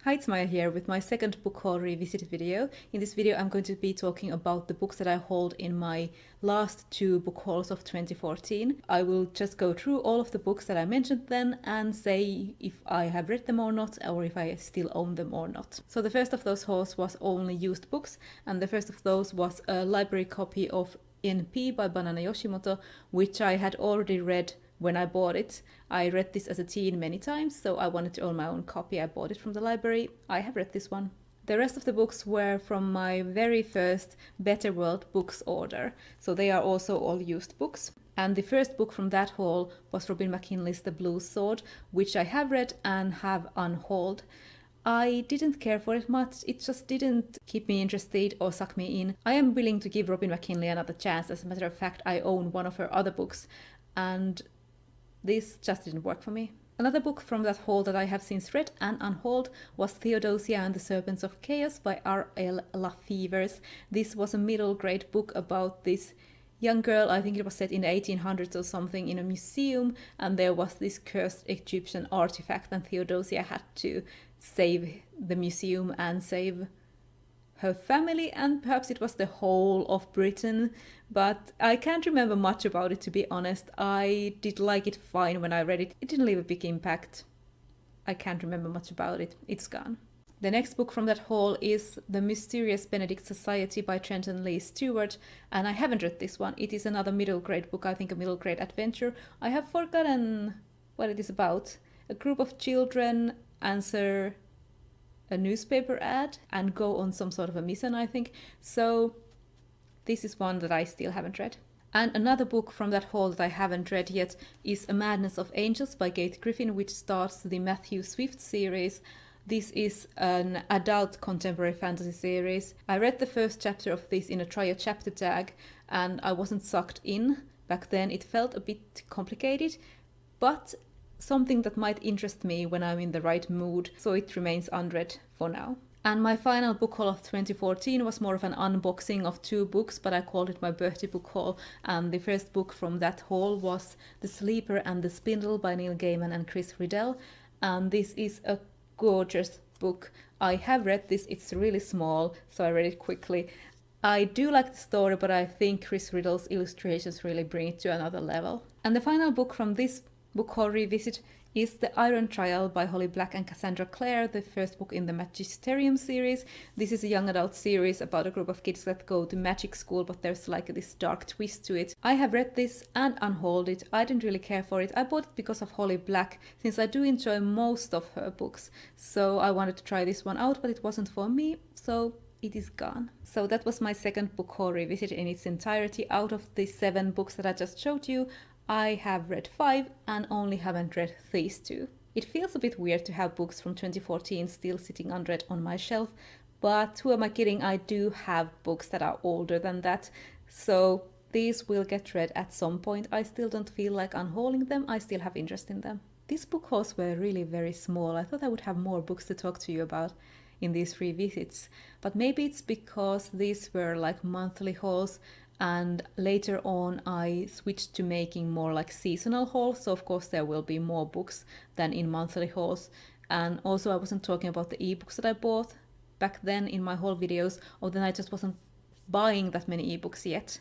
Hi, it's Maija here with my second book haul revisit video. In this video I'm going to be talking about the books that I hauled in my last two book hauls of 2014. I will just go through all of the books that I mentioned then and say if I have read them or not, or if I still own them or not. So the first of those hauls was only used books, and the first of those was a library copy of NP by Banana Yoshimoto, which I had already read when I bought it. I read this as a teen many times, so I wanted to own my own copy. I bought it from the library. I have read this one. The rest of the books were from my very first Better World books order, so they are also all used books. And the first book from that haul was Robin McKinley's The Blue Sword, which I have read and have unhauled. I didn't care for it much, it just didn't keep me interested or suck me in. I am willing to give Robin McKinley another chance. As a matter of fact, I own one of her other books, and this just didn't work for me. Another book from that haul that I have since read and unhauled was Theodosia and the Serpents of Chaos by R.L. Lafevers. This was a middle grade book about this young girl. I think it was set in the 1800s or something, in a museum, and there was this cursed Egyptian artifact, and Theodosia had to save the museum and save her family, and perhaps it was the whole of Britain, but I can't remember much about it, to be honest. I did like it fine when I read it. It didn't leave a big impact. I can't remember much about it. It's gone. The next book from that haul is The Mysterious Benedict Society by Trenton Lee Stewart, and I haven't read this one. It is another middle grade book, I think a middle grade adventure. I have forgotten what it is about. A group of children answer a newspaper ad and go on some sort of a mission, I think. So this is one that I still haven't read. And another book from that haul that I haven't read yet is A Madness of Angels by Kate Griffin, which starts the Matthew Swift series. This is an adult contemporary fantasy series. I read the first chapter of this in a try a chapter tag, and I wasn't sucked in. Back then it felt a bit complicated, but something that might interest me when I'm in the right mood, so it remains unread for now. And my final book haul of 2014 was more of an unboxing of two books, but I called it my birthday book haul, and the first book from that haul was The Sleeper and the Spindle by Neil Gaiman and Chris Riddell, and this is a gorgeous book. I have read this, it's really small, so I read it quickly. I do like the story, but I think Chris Riddell's illustrations really bring it to another level. And the final book from this book haul revisit is The Iron Trial by Holly Black and Cassandra Clare, the first book in the Magisterium series. This is a young adult series about a group of kids that go to magic school, but there's like this dark twist to it. I have read this and unhauled it. I didn't really care for it. I bought it because of Holly Black, since I do enjoy most of her books. So I wanted to try this one out, but it wasn't for me, so it is gone. So that was my second book haul revisit in its entirety. Out of the 7 books that I just showed you, I have read 5 and only haven't read these 2. It feels a bit weird to have books from 2014 still sitting unread on my shelf, but who am I kidding? I do have books that are older than that, so these will get read at some point. I still don't feel like unhauling them, I still have interest in them. These book hauls were really very small. I thought I would have more books to talk to you about in these revisits, but maybe it's because these were like monthly hauls, and later on I switched to making more like seasonal hauls, so of course there will be more books than in monthly hauls. And also I wasn't talking about the ebooks that I bought back then in my haul videos, or then I just wasn't buying that many ebooks yet.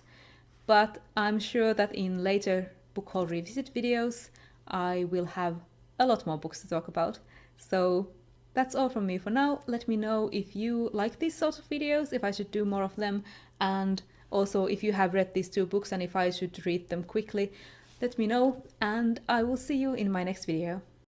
But I'm sure that in later book haul revisit videos I will have a lot more books to talk about. So that's all from me for now. Let me know if you like these sorts of videos, if I should do more of them, and also if you have read these 2 books and if I should read them quickly. Let me know, and I will see you in my next video.